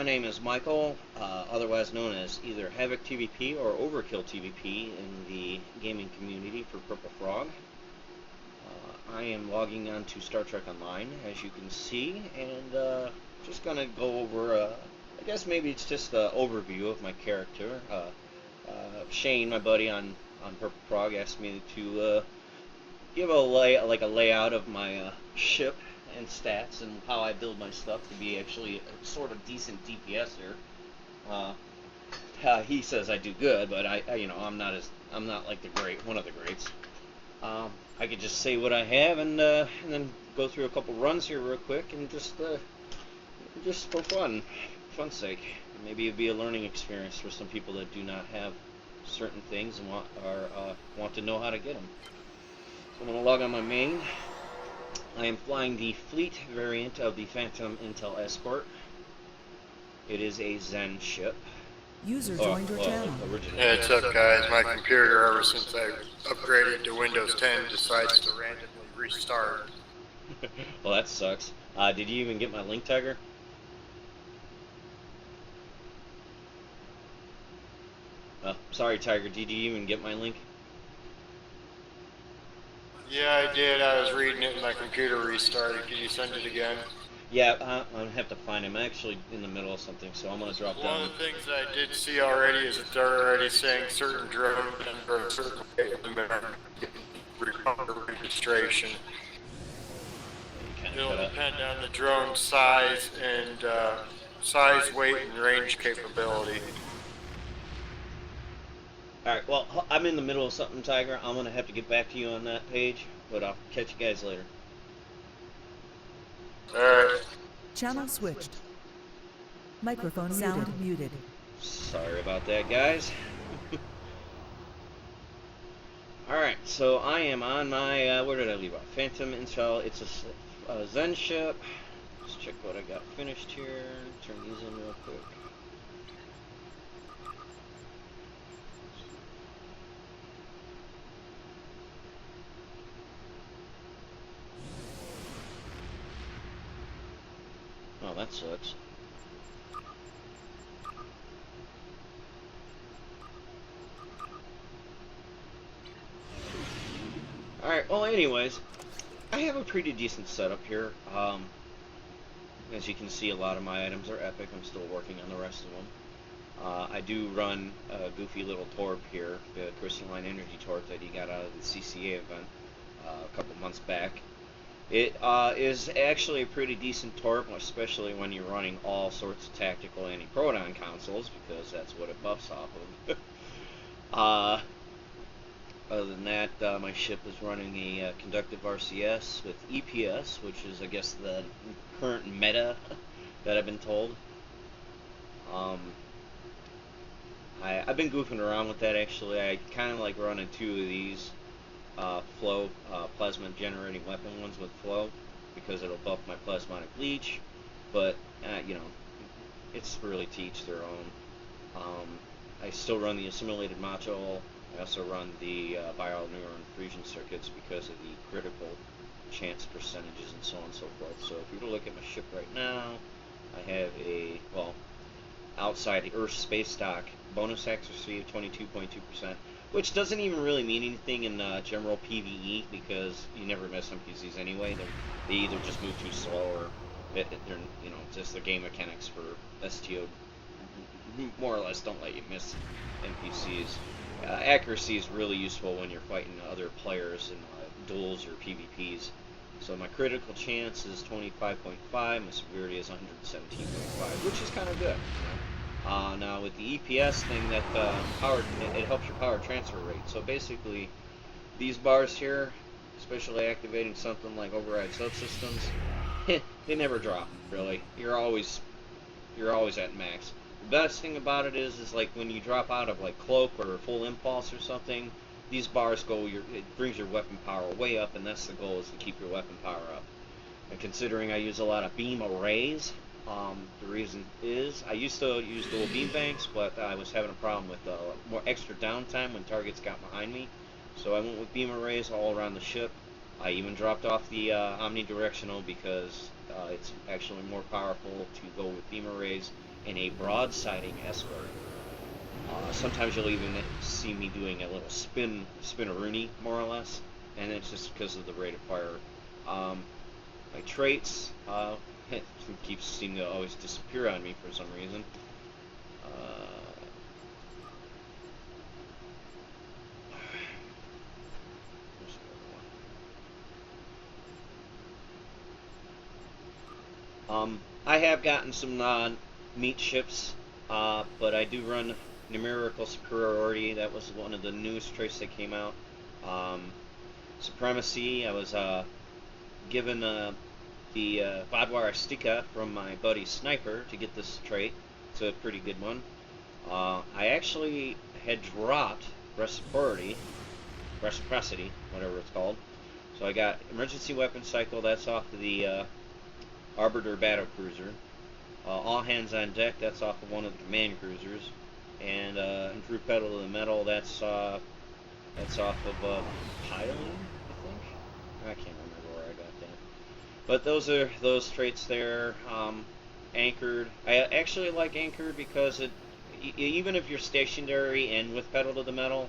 my name is Michael, otherwise known as either HavoCTBP or OverkillTBP in the gaming community for Purple Frog. I am logging on to Star Trek Online, as you can see, and just going to go over, I guess maybe it's just an overview of my character. Shane, my buddy on Purple Frog, asked me to give a layout of my ship and stats and how I build my stuff to be actually a sort of decent DPSer. He says I do good, but I'm not like one of the greats. I could just say what I have and then go through a couple runs here real quick and just for fun's sake. Maybe it'd be a learning experience for some people that do not have certain things and want to know how to get them. So I'm going to log on my main. I am flying the fleet variant of the Phantom Intell Escort. It is a Zen ship. User joined your channel. Yeah, what's up, guys? My computer, ever since I upgraded to Windows 10, decides to randomly restart. Well, that sucks. Did you even get my link, Tiger? Sorry, Tiger. Did you even get my link? Yeah, I did. I was reading it and my computer restarted. Could you send it again? Yeah, I'm going to have to find him. I'm actually in the middle of something, so I'm going to drop down. One of the things that I did see already is that they're already saying certain drones and certain registration. It'll depend on the drone size and size, weight, and range capability. Alright, well, I'm in the middle of something, Tiger. I'm going to have to get back to you on that page, but I'll catch you guys later. Alright. Channel switched. Microphone sound muted. Sorry about that, guys. Alright, so I am on my, where did I leave off? Phantom Intell. It's a Zen ship. Let's check what I got finished here. Turn these in real quick. Oh, that sucks. Alright, well anyways, I have a pretty decent setup here. As you can see, a lot of my items are epic. I'm still working on the rest of them. I do run a goofy little torp here, the crystalline energy torp that he got out of the CCA event a couple months back. It is actually a pretty decent torp, especially when you're running all sorts of tactical anti-proton consoles, because that's what it buffs off of. Other than that, my ship is running a conductive RCS with EPS, which is, I guess, the current meta that I've been told. I've been goofing around with that, actually. I kind of like running two of these flow plasma generating weapon ones with flow, because it'll buff my plasmonic leech, but it's really to each their own. I still run the assimilated module. I also run the viral neuron fusion circuits because of the critical chance percentages and so on and so forth. So if you were to look at my ship right now, I have a, well, outside the Earth space stock bonus accuracy of 22.2%. Which doesn't even really mean anything in general PvE, because you never miss NPCs anyway. They either just move too slow, or they're just the game mechanics for STO more or less don't let you miss NPCs. Accuracy is really useful when you're fighting other players in duels or PvPs. So my critical chance is 25.5, my severity is 117.5, which is kind of good. Now with the EPS thing, that it helps your power transfer rate. So basically, these bars here, especially activating something like override subsystems, they never drop. Really, you're always at max. The best thing about it is like when you drop out of like cloak or full impulse or something, these bars it brings your weapon power way up, and that's the goal, is to keep your weapon power up. And considering I use a lot of beam arrays. The reason is I used to use dual beam banks, but I was having a problem with more extra downtime when targets got behind me. So I went with beam arrays all around the ship. I even dropped off the omnidirectional because it's actually more powerful to go with beam arrays in a broadsiding Escort. Sometimes you'll even see me doing a little spin-a-rooney, more or less, and it's just because of the rate of fire. My traits keeps seeming to always disappear on me for some reason. I have gotten some meat ships, but I do run numerical superiority. That was one of the newest traits that came out. Supremacy, I was given the Badwara Stika from my buddy Sniper to get this trait. It's a pretty good one. I actually had dropped reciprocity, whatever it's called. So I got emergency weapon cycle. That's off of the Arbiter battle cruiser. All hands on deck. That's off of one of the command cruisers. And improved pedal to the metal. That's off of piling, I think. I can't remember where I got that. But those are those traits there. Anchored. I actually like anchored because even if you're stationary and with pedal to the metal,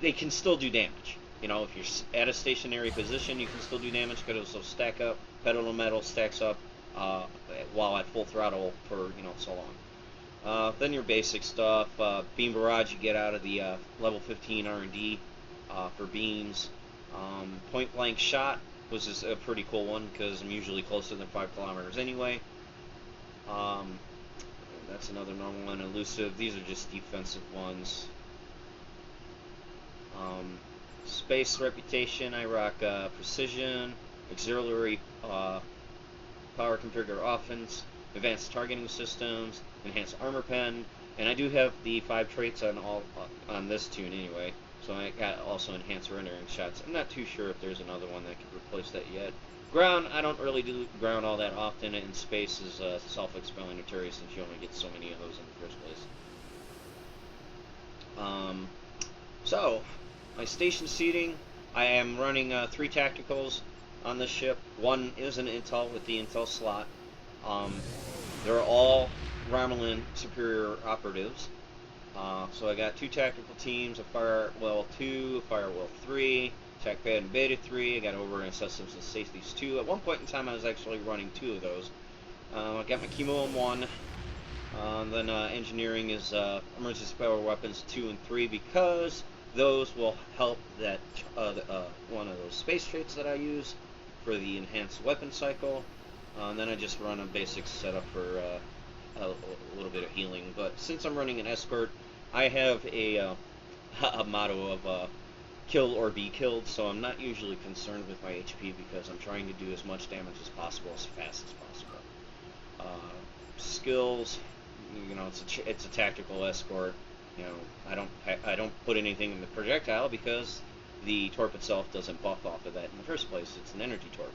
they can still do damage. You know, if you're at a stationary position, you can still do damage because it'll still stack up. Pedal to metal stacks up while at full throttle for so long. Then your basic stuff, beam barrage you get out of the level 15 R&D for beams. Point blank shot was just a pretty cool one because I'm usually closer than 5 kilometers anyway. That's another normal one. Elusive. These are just defensive ones. Space reputation. I rock precision, auxiliary power configure offense, advanced targeting systems, enhanced armor pen, and I do have the 5 traits on this tune anyway. So I got also enhanced rendering shots. I'm not too sure if there's another one that could replace that yet. Ground, I don't really do ground all that often, and space is self-explanatory since you only get so many of those in the first place. So, my station seating, I am running 3 tacticals on this ship. One is an Intell with the Intell slot. They're all Romulan superior operatives. So I got 2 tactical teams, a Firewall 2, a Firewall 3, TACPAD and Beta 3. I got over in Systems and Safeties 2. At one point in time I was actually running 2 of those. I got my Chemo in 1. Then Engineering is Emergency Power Weapons 2 and 3 because those will help that one of those space traits that I use for the enhanced weapon cycle. And then I just run a basic setup for a little bit of healing. But since I'm running an Escort, I have a motto of kill or be killed, so I'm not usually concerned with my HP because I'm trying to do as much damage as possible as fast as possible. Skills, it's a tactical Escort. I don't put anything in the projectile because the torp itself doesn't buff off of that in the first place. It's an energy torp.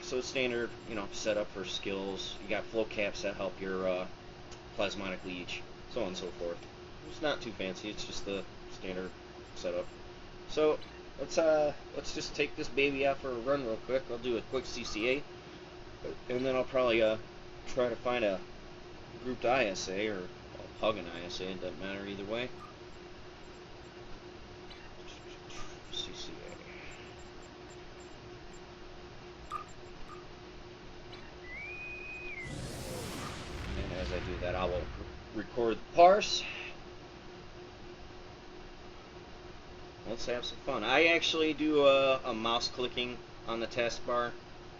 So standard, setup for skills. You got flow caps that help your plasmonic leech, so on and so forth. It's not too fancy. It's just the standard setup. So let's just take this baby out for a run real quick. I'll do a quick CCA, and then I'll probably try to find a grouped ISA or a hug an ISA. It doesn't matter either way. CCA. And as I do that, I will record the parse. Let's have some fun. I actually do a mouse clicking on the taskbar.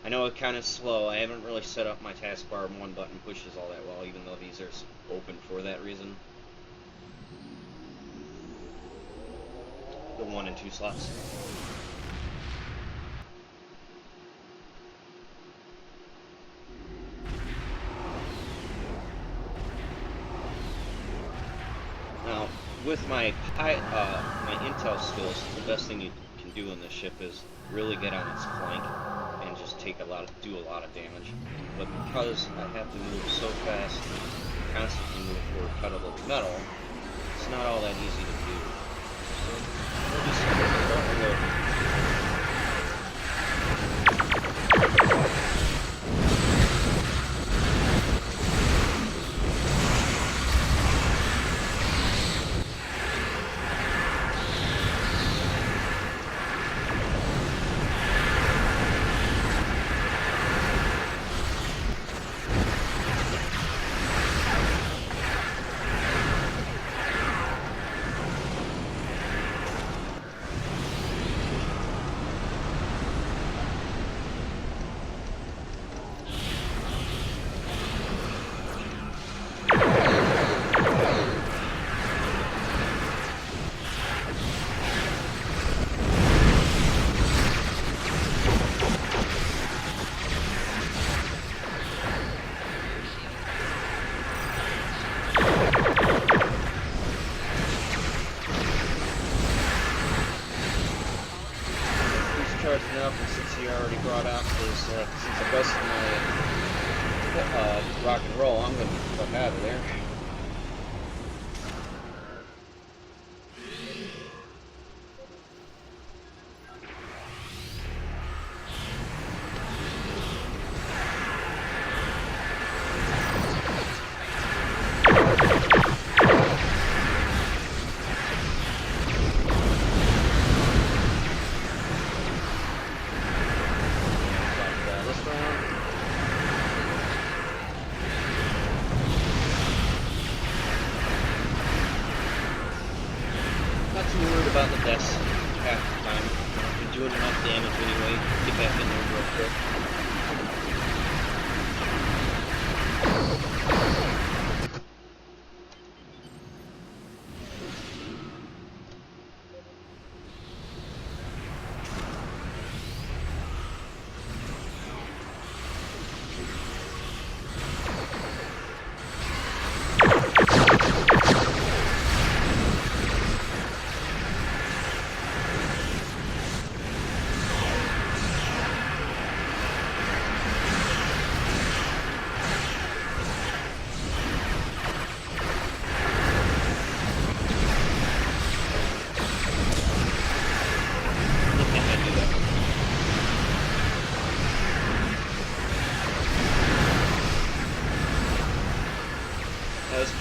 I know it's kind of slow. I haven't really set up my taskbar. One button pushes all that well, even though these are open for that reason. The 1 and 2 slots. Now, with my Intell skills, the best thing you can do in this ship is really get on its flank and just do a lot of damage. But because I have to move so fast, constantly move forward pedal to metal, it's not all that easy to do. So we'll just start with charging up, and CCA already brought out this, since I busted my rock and roll, I'm going to get the fuck out of there. About the deaths half the time. You're doing enough damage anyway. Get back in there real quick.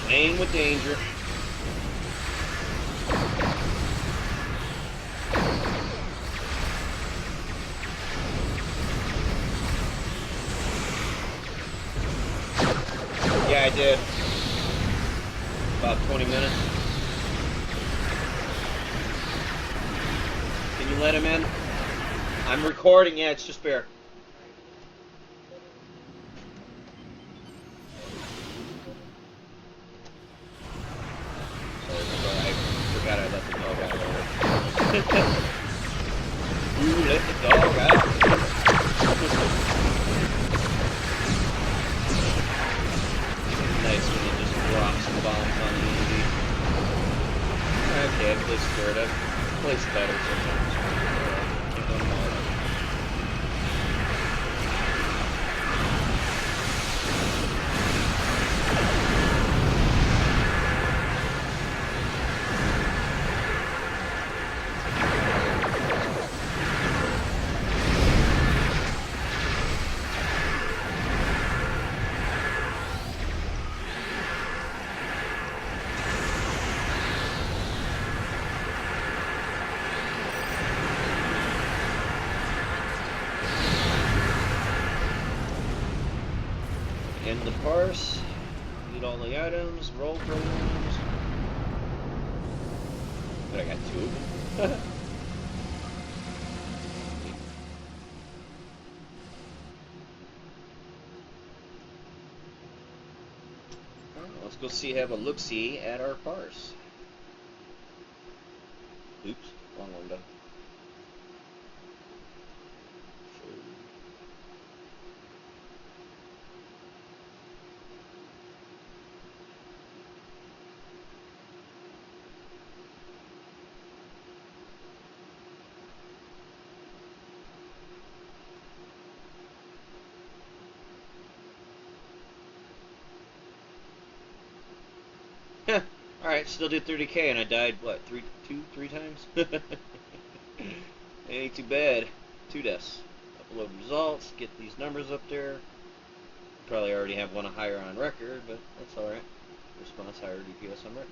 Playing with danger. Yeah, I did. About 20 minutes. Can you let him in? I'm recording, yeah, it's just Bear. Ooh, let the dog out. Nice when it just drops some bombs on the enemy. Okay, I play scared. I play better sometimes. Keep them all. In the Parse, need all the items, roll programs. But I got 2 of them. Let's go see, have a look-see at our Parse. Oops, wrong window. Alright, still did 30k and I died, what, three times? Ain't too bad. 2 deaths. Upload results, get these numbers up there. Probably already have one higher on record, but that's alright. Response higher DPS on record.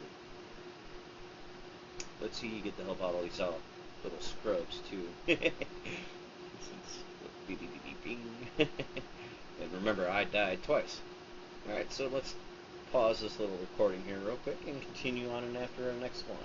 Let's see you get to help out all these little scrubs, too. Beep, beep, beep, beep, bing. And remember, I died twice. Alright, so let's pause this little recording here real quick and continue on and after our next one.